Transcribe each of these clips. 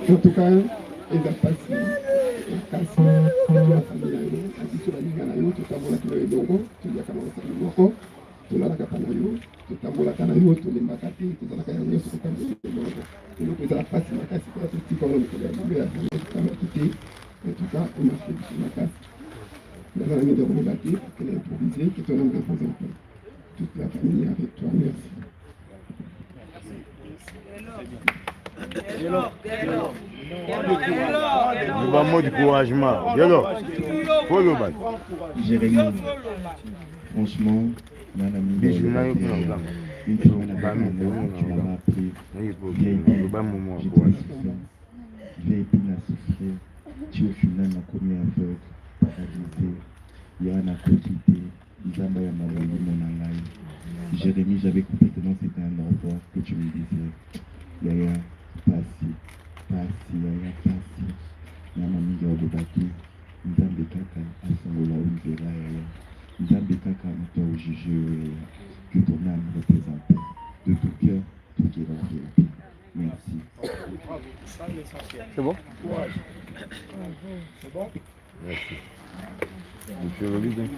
En tout cas, il va passer kasi ya familia akisura lingana yo tutambola kilo edongo tulia kama moko tulalaka pana yo tutambola kana yo tulimbaka te tuzalaka yango nyonso tutambola edongo eloko ezala mpasi makasi mpo totika wana mikolo ya bible ya kama tuti en tout cas on a fait biso makasi nazala mingi ya koloba te akele improvise kitona me représente toute la famille avec toi. Merci. Un mot de encouragement. Jérémie, franchement, madame, une fois, tu m'as appris. J'ai été souffrir. Tu au final m'as commis aveugle, paralysé. Il y a un accosité. Jérémie, j'avais compris que non, c'était un enfant que tu me disais. Yaya, pasi, yaya, pasi. Yama mingi obobaki. Nzambe kaka asongola unzela yaya. Nzambe kaka mto ujije yaya. Que ton âme représente de tout cœur, tout qui va bien. Merci. C'est bon? C'est bon? Merci. Monsieur le leader.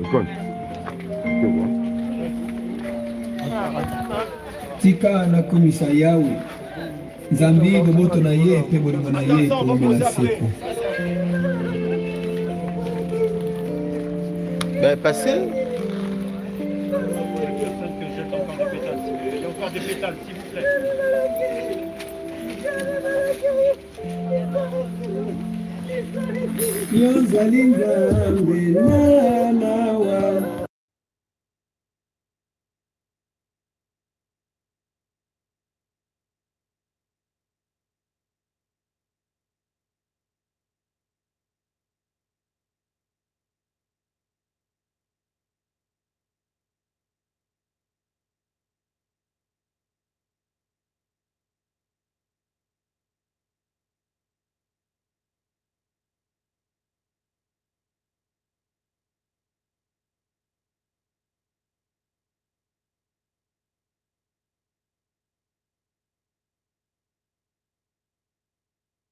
École. C'est bon. Tika na komisa yawe Nzambi boboto na ye pe bolingo na ye kolomela seko. Ben passez. Il y a encore des pétales, s'il vous plaît. Yozali Nzambe na wa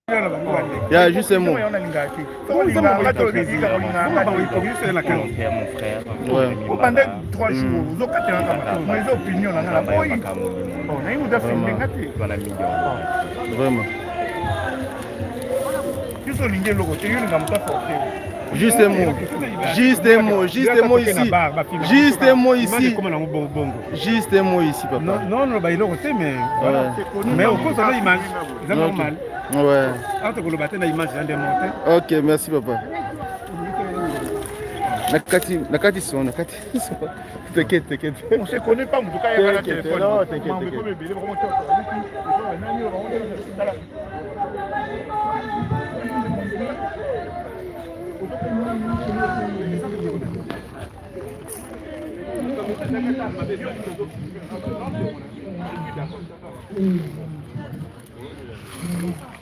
Il y a juste un mot. Ouais. Pendant 3 jours, vous avez mes opinions. Vraiment. Juste un mot. Juste un mot ici. Juste un mot ici. Juste un mot ici, papa. Non, mais au cause de l'image, c'est normal. Ouais. Ok, merci, papa. Nakati son. T'inquiète. On se connaît pas, en tout cas, il y a un téléphone. Non, t'inquiète. Thank you.